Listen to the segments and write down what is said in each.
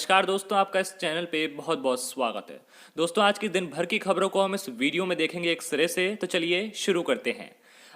नमस्कार दोस्तों, आपका इस चैनल पे बहुत बहुत स्वागत है। दोस्तों, आज की दिन भर की खबरों को हम इस वीडियो में देखेंगे एक सिरे से। तो चलिए शुरू करते हैं।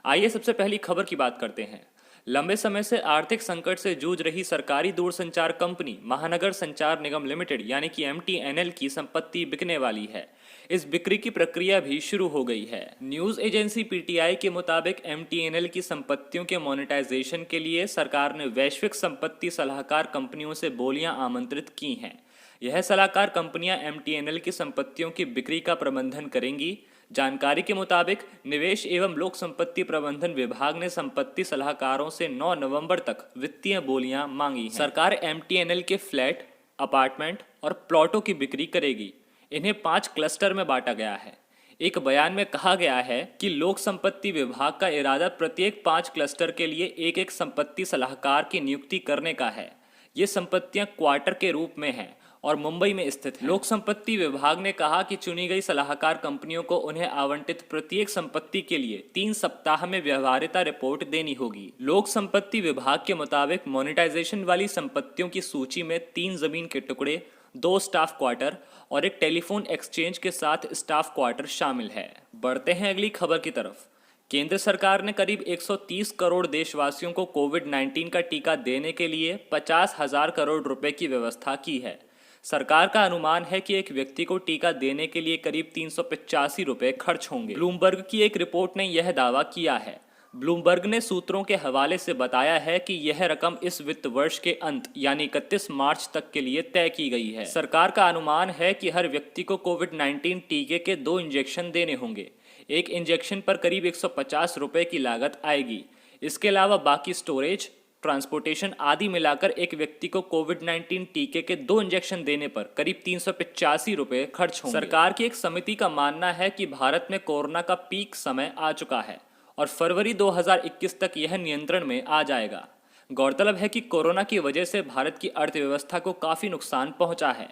आइए सबसे पहली खबर की बात करते हैं। लंबे समय से आर्थिक संकट से जूझ रही सरकारी दूरसंचार कंपनी महानगर संचार निगम लिमिटेड यानी कि एमटीएनएल की संपत्ति बिकने वाली है। इस बिक्री की प्रक्रिया भी शुरू हो गई है। न्यूज एजेंसी पीटीआई के मुताबिक एमटीएनएल की संपत्तियों के मोनेटाइजेशन के लिए सरकार ने वैश्विक संपत्ति सलाहकार कंपनियों से बोलियां आमंत्रित की हैं। यह सलाहकार कंपनियां एमटीएनएल की संपत्तियों की बिक्री का प्रबंधन करेंगी। जानकारी के मुताबिक निवेश एवं लोक संपत्ति प्रबंधन विभाग ने संपत्ति सलाहकारों से 9 नवंबर तक वित्तीय बोलियां मांगी हैं। सरकार एमटीएनएल के फ्लैट, अपार्टमेंट और प्लॉटों की बिक्री करेगी। इन्हें 5 क्लस्टर में बांटा गया है। एक बयान में कहा गया है कि लोक संपत्ति विभाग का इरादा प्रत्येक 5 क्लस्टर के लिए एक एक संपत्ति सलाहकार की नियुक्ति करने का है। ये संपत्तियां क्वार्टर के रूप में हैं और मुंबई में स्थित है। लोक संपत्ति विभाग ने कहा कि चुनी गई सलाहकार कंपनियों को उन्हें आवंटित प्रत्येक संपत्ति के लिए 3 सप्ताह में व्यवहार्यता रिपोर्ट देनी होगी। लोक संपत्ति विभाग के मुताबिक मोनेटाइजेशन वाली संपत्तियों की सूची में 3 जमीन के टुकड़े, 2 स्टाफ क्वार्टर और एक टेलीफोन एक्सचेंज के साथ स्टाफ क्वार्टर शामिल है। बढ़ते हैं अगली खबर की तरफ। केंद्र सरकार ने करीब 130 करोड़ देशवासियों को कोविड-19 का टीका देने के लिए 50,000 करोड़ रुपए की व्यवस्था की है। सरकार का अनुमान है कि एक व्यक्ति को टीका देने के लिए करीब 385 रुपए खर्च होंगे। ब्लूमबर्ग की एक रिपोर्ट ने यह दावा किया है। ब्लूमबर्ग ने सूत्रों के हवाले से बताया है कि यह रकम इस वित्त वर्ष के अंत यानी 31 मार्च तक के लिए तय की गई है। सरकार का अनुमान है कि हर व्यक्ति को कोविड-19 टीके के 2 इंजेक्शन देने होंगे। एक इंजेक्शन पर करीब 150 रुपए की लागत आएगी। इसके अलावा बाकी स्टोरेज, ट्रांसपोर्टेशन आदि मिलाकर एक व्यक्ति को कोविड-19 टीके के 2 इंजेक्शन देने पर करीब 385 रुपए खर्च होंगे। सरकार की एक समिति का मानना है कि भारत में कोरोना का पीक समय आ चुका है और फरवरी 2021 तक यह नियंत्रण में आ जाएगा। गौरतलब है कि कोरोना की वजह से भारत की अर्थव्यवस्था को काफ़ी नुकसान पहुंचा है।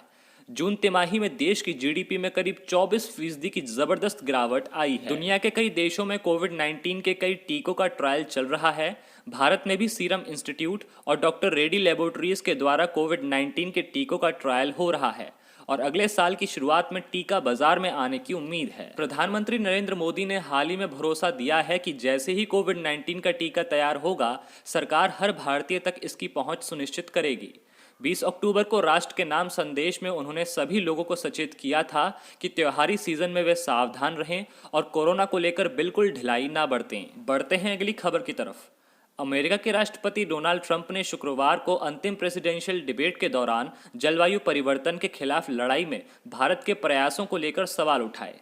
जून तिमाही में देश की जीडीपी में करीब 24% की जबरदस्त गिरावट आई है। दुनिया के कई देशों में कोविड-19 के कई टीकों का ट्रायल चल रहा है। भारत में भी सीरम इंस्टीट्यूट और डॉक्टर रेड्डी लेबोरेटरीज के द्वारा कोविड-19 के टीकों का ट्रायल हो रहा है और अगले साल की शुरुआत में टीका बाजार में आने की उम्मीद है। प्रधानमंत्री नरेंद्र मोदी ने हाल ही में भरोसा दिया है कि जैसे ही कोविड-19 का टीका तैयार होगा, सरकार हर भारतीय तक इसकी पहुंच सुनिश्चित करेगी। 20 अक्टूबर को राष्ट्र के नाम संदेश में उन्होंने सभी लोगों को सचेत किया था कि त्योहारी सीजन में वे सावधान रहें और कोरोना को लेकर बिल्कुल ढिलाई ना बरतें। बढ़ते हैं अगली खबर की तरफ। अमेरिका के राष्ट्रपति डोनाल्ड ट्रंप ने शुक्रवार को अंतिम प्रेसिडेंशियल डिबेट के दौरान जलवायु परिवर्तन के खिलाफ लड़ाई में भारत के प्रयासों को लेकर सवाल उठाए।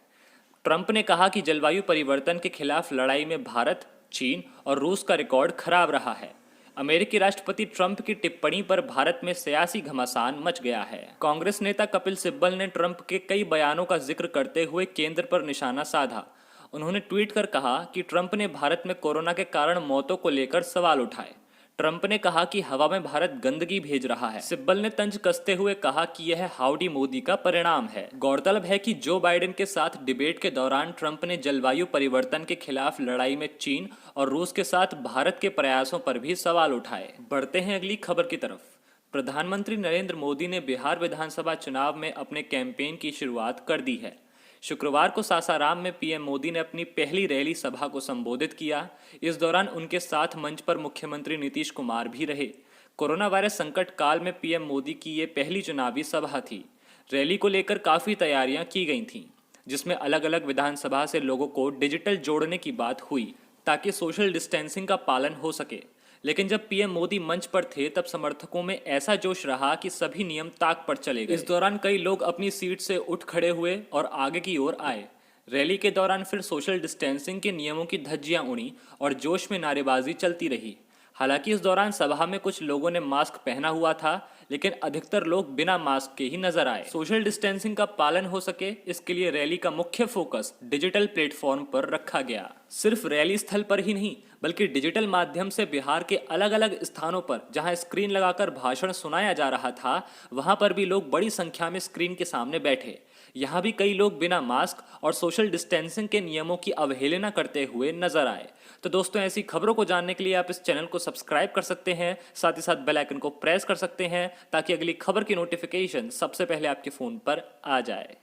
ट्रंप ने कहा कि जलवायु परिवर्तन के खिलाफ लड़ाई में भारत, चीन और रूस का रिकॉर्ड खराब रहा है। अमेरिकी राष्ट्रपति ट्रंप की टिप्पणी पर भारत में सियासी घमासान मच गया है। कांग्रेस नेता कपिल सिब्बल ने ट्रंप के कई बयानों का जिक्र करते हुए केंद्र पर निशाना साधा। उन्होंने ट्वीट कर कहा कि ट्रंप ने भारत में कोरोना के कारण मौतों को लेकर सवाल उठाए। ट्रंप ने कहा कि हवा में भारत गंदगी भेज रहा है। सिब्बल ने तंज कसते हुए कहा कि यह हाउडी मोदी का परिणाम है। गौरतलब है कि जो बाइडेन के साथ डिबेट के दौरान ट्रंप ने जलवायु परिवर्तन के खिलाफ लड़ाई में चीन और रूस के साथ भारत के प्रयासों पर भी सवाल उठाए। बढ़ते हैं अगली खबर की तरफ। प्रधानमंत्री नरेंद्र मोदी ने बिहार विधानसभा चुनाव में अपने कैंपेन की शुरुआत कर दी है। शुक्रवार को सासाराम में पीएम मोदी ने अपनी पहली रैली सभा को संबोधित किया। इस दौरान उनके साथ मंच पर मुख्यमंत्री नीतीश कुमार भी रहे। कोरोना वायरस संकट काल में पीएम मोदी की ये पहली चुनावी सभा थी। रैली को लेकर काफ़ी तैयारियां की गई थीं, जिसमें अलग अलग विधानसभा से लोगों को डिजिटल जोड़ने की बात हुई ताकि सोशल डिस्टेंसिंग का पालन हो सके। लेकिन जब पीएम मोदी मंच पर थे तब समर्थकों में ऐसा जोश रहा कि सभी नियम ताक पर चले गए। इस दौरान कई लोग अपनी सीट से उठ खड़े हुए और आगे की ओर आए। रैली के दौरान फिर सोशल डिस्टेंसिंग के नियमों की धज्जियां उड़ी और जोश में नारेबाजी चलती रही। हालांकि इस दौरान सभा में कुछ लोगों ने मास्क पहना हुआ था, लेकिन अधिकतर लोग बिना मास्क के ही नजर आए। सोशल डिस्टेंसिंग का पालन हो सके, इसके लिए रैली का मुख्य फोकस डिजिटल प्लेटफॉर्म पर रखा गया। सिर्फ रैली स्थल पर ही नहीं, बल्कि डिजिटल माध्यम से बिहार के अलग अलग स्थानों पर जहां स्क्रीन लगाकर भाषण सुनाया जा रहा था, वहां पर भी लोग बड़ी संख्या में स्क्रीन के सामने बैठे। यहाँ भी कई लोग बिना मास्क और सोशल डिस्टेंसिंग के नियमों की अवहेलना करते हुए नजर आए। तो दोस्तों, ऐसी खबरों को जानने के लिए आप इस चैनल को सब्सक्राइब कर सकते हैं, साथ ही साथ बेल आइकन को प्रेस कर सकते हैं ताकि अगली खबर की नोटिफिकेशन सबसे पहले आपके फ़ोन पर आ जाए।